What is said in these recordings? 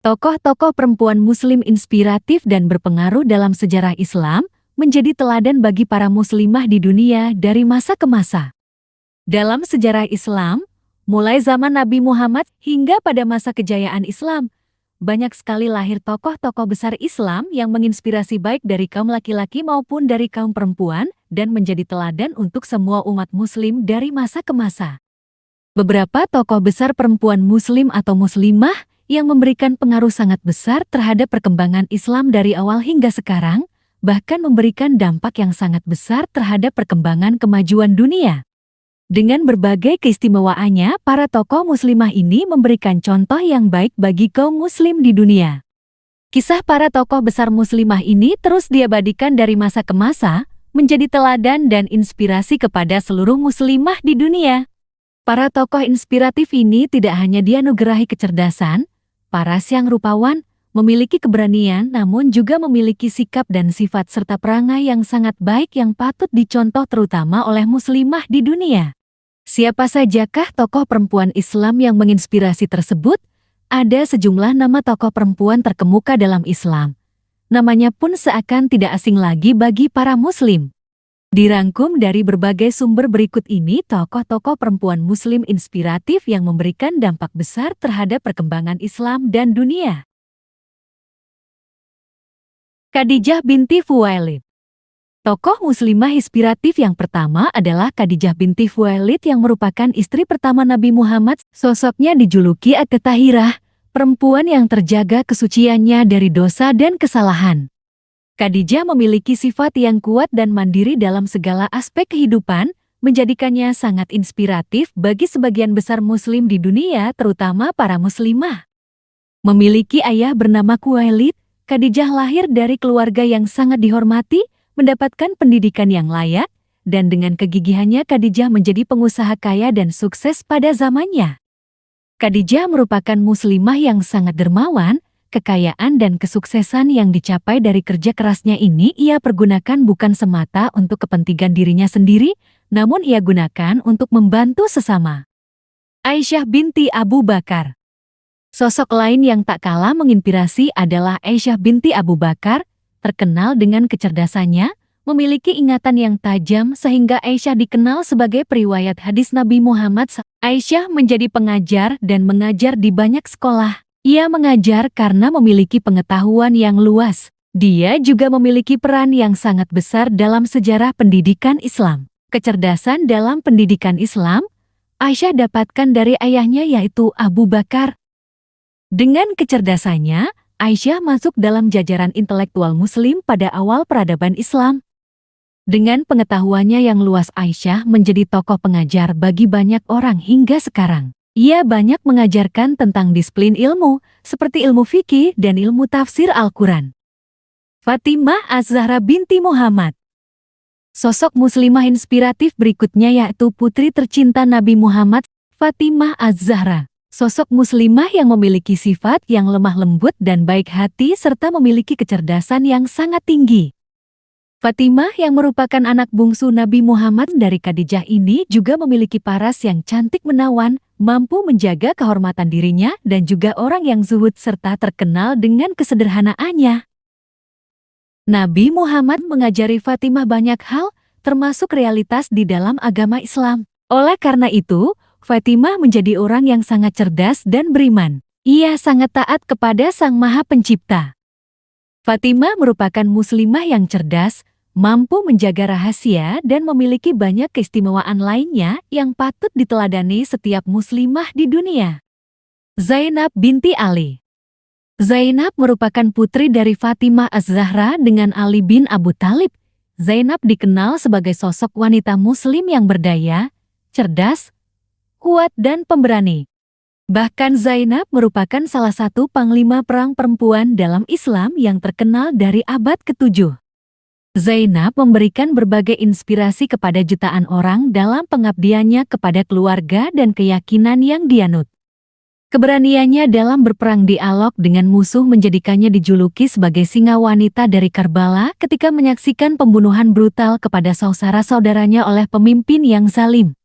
Tokoh-tokoh perempuan Muslim inspiratif dan berpengaruh dalam sejarah Islam menjadi teladan bagi para muslimah di dunia dari masa ke masa. Dalam sejarah Islam, mulai zaman Nabi Muhammad hingga pada masa kejayaan Islam, banyak sekali lahir tokoh-tokoh besar Islam yang menginspirasi baik dari kaum laki-laki maupun dari kaum perempuan dan menjadi teladan untuk semua umat Muslim dari masa ke masa. Beberapa tokoh besar perempuan Muslim atau Muslimah yang memberikan pengaruh sangat besar terhadap perkembangan Islam dari awal hingga sekarang, bahkan memberikan dampak yang sangat besar terhadap perkembangan kemajuan dunia. Dengan berbagai keistimewaannya, para tokoh muslimah ini memberikan contoh yang baik bagi kaum muslim di dunia. Kisah para tokoh besar muslimah ini terus diabadikan dari masa ke masa, menjadi teladan dan inspirasi kepada seluruh muslimah di dunia. Para tokoh inspiratif ini tidak hanya dianugerahi kecerdasan, paras yang rupawan, memiliki keberanian, namun juga memiliki sikap dan sifat serta perangai yang sangat baik yang patut dicontoh terutama oleh muslimah di dunia. Siapa sajakah tokoh perempuan Islam yang menginspirasi tersebut? Ada sejumlah nama tokoh perempuan terkemuka dalam Islam. Namanya pun seakan tidak asing lagi bagi para muslim. Dirangkum dari berbagai sumber berikut ini tokoh-tokoh perempuan muslim inspiratif yang memberikan dampak besar terhadap perkembangan Islam dan dunia. Khadijah binti Khuwailid. Tokoh muslimah inspiratif yang pertama adalah Khadijah binti Khuwailid yang merupakan istri pertama Nabi Muhammad. Sosoknya dijuluki At-Tahirah, perempuan yang terjaga kesuciannya dari dosa dan kesalahan. Khadijah memiliki sifat yang kuat dan mandiri dalam segala aspek kehidupan, menjadikannya sangat inspiratif bagi sebagian besar muslim di dunia, terutama para muslimah. Memiliki ayah bernama Khuwailid, Khadijah lahir dari keluarga yang sangat dihormati, mendapatkan pendidikan yang layak, dan dengan kegigihannya Khadijah menjadi pengusaha kaya dan sukses pada zamannya. Khadijah merupakan muslimah yang sangat dermawan. Kekayaan dan kesuksesan yang dicapai dari kerja kerasnya ini ia pergunakan bukan semata untuk kepentingan dirinya sendiri, namun ia gunakan untuk membantu sesama. Aisyah binti Abu Bakar. Sosok lain yang tak kalah menginspirasi adalah Aisyah binti Abu Bakar, terkenal dengan kecerdasannya, memiliki ingatan yang tajam sehingga Aisyah dikenal sebagai periwayat hadis Nabi Muhammad. Aisyah menjadi pengajar dan mengajar di banyak sekolah. Ia mengajar karena memiliki pengetahuan yang luas. Dia juga memiliki peran yang sangat besar dalam sejarah pendidikan Islam. Kecerdasan dalam pendidikan Islam, Aisyah dapatkan dari ayahnya yaitu Abu Bakar. Dengan kecerdasannya, Aisyah masuk dalam jajaran intelektual Muslim pada awal peradaban Islam. Dengan pengetahuannya yang luas, Aisyah menjadi tokoh pengajar bagi banyak orang hingga sekarang. Ia banyak mengajarkan tentang disiplin ilmu, seperti ilmu fikih dan ilmu tafsir Al-Quran. Fatimah Az-Zahra binti Muhammad. Sosok muslimah inspiratif berikutnya yaitu putri tercinta Nabi Muhammad, Fatimah Az-Zahra. Sosok muslimah yang memiliki sifat yang lemah lembut dan baik hati serta memiliki kecerdasan yang sangat tinggi. Fatimah yang merupakan anak bungsu Nabi Muhammad dari Khadijah ini juga memiliki paras yang cantik menawan, mampu menjaga kehormatan dirinya dan juga orang yang zuhud serta terkenal dengan kesederhanaannya. Nabi Muhammad mengajari Fatimah banyak hal, termasuk realitas di dalam agama Islam. Oleh karena itu, Fatimah menjadi orang yang sangat cerdas dan beriman. Ia sangat taat kepada Sang Maha Pencipta. Fatimah merupakan muslimah yang cerdas, mampu menjaga rahasia dan memiliki banyak keistimewaan lainnya yang patut diteladani setiap muslimah di dunia. Zainab binti Ali. Zainab merupakan putri dari Fatimah Az-Zahra dengan Ali bin Abu Thalib. Zainab dikenal sebagai sosok wanita muslim yang berdaya, cerdas, kuat dan pemberani. Bahkan Zainab merupakan salah satu panglima perang perempuan dalam Islam yang terkenal dari abad ke-7. Zainab memberikan berbagai inspirasi kepada jutaan orang dalam pengabdiannya kepada keluarga dan keyakinan yang dianut. Keberaniannya dalam berperang dialog dengan musuh menjadikannya dijuluki sebagai singa wanita dari Karbala ketika menyaksikan pembunuhan brutal kepada saudara-saudaranya oleh pemimpin yang zalim.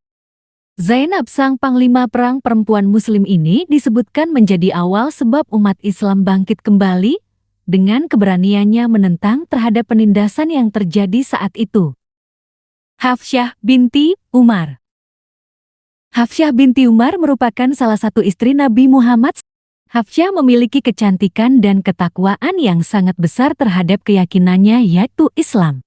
Zainab sang panglima perang perempuan muslim ini disebutkan menjadi awal sebab umat Islam bangkit kembali dengan keberaniannya menentang terhadap penindasan yang terjadi saat itu. Hafsyah binti Umar. Hafsyah binti Umar merupakan salah satu istri Nabi Muhammad. Hafsyah memiliki kecantikan dan ketakwaan yang sangat besar terhadap keyakinannya yaitu Islam.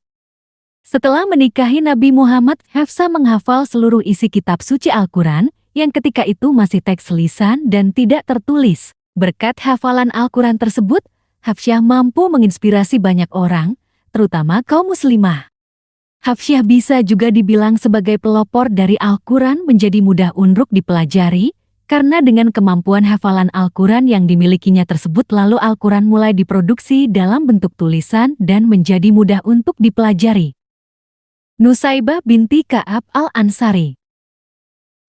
Setelah menikahi Nabi Muhammad, Hafsah menghafal seluruh isi kitab suci Al-Quran yang ketika itu masih teks lisan dan tidak tertulis. Berkat hafalan Al-Quran tersebut, Hafsyah mampu menginspirasi banyak orang, terutama kaum muslimah. Hafsyah bisa juga dibilang sebagai pelopor dari Al-Quran menjadi mudah untuk dipelajari, karena dengan kemampuan hafalan Al-Quran yang dimilikinya tersebut lalu Al-Quran mulai diproduksi dalam bentuk tulisan dan menjadi mudah untuk dipelajari. Nusaibah binti Ka'ab al-Ansari.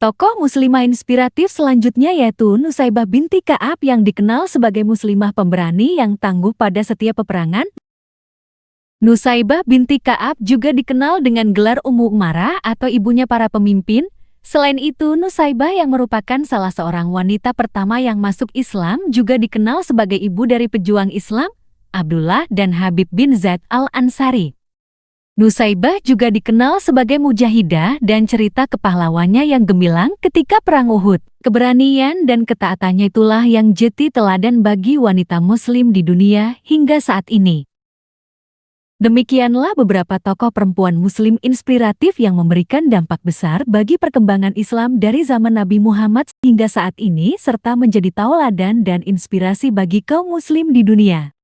Tokoh muslimah inspiratif selanjutnya yaitu Nusaibah binti Ka'ab yang dikenal sebagai muslimah pemberani yang tangguh pada setiap peperangan. Nusaibah binti Ka'ab juga dikenal dengan gelar Ummu Umarah atau ibunya para pemimpin. Selain itu, Nusaibah yang merupakan salah seorang wanita pertama yang masuk Islam juga dikenal sebagai ibu dari pejuang Islam, Abdullah dan Habib bin Zaid al-Ansari. Nusaibah juga dikenal sebagai mujahidah dan cerita kepahlawannya yang gemilang ketika Perang Uhud. Keberanian dan ketaatannya itulah yang jadi teladan bagi wanita muslim di dunia hingga saat ini. Demikianlah beberapa tokoh perempuan muslim inspiratif yang memberikan dampak besar bagi perkembangan Islam dari zaman Nabi Muhammad hingga saat ini serta menjadi tauladan dan inspirasi bagi kaum muslim di dunia.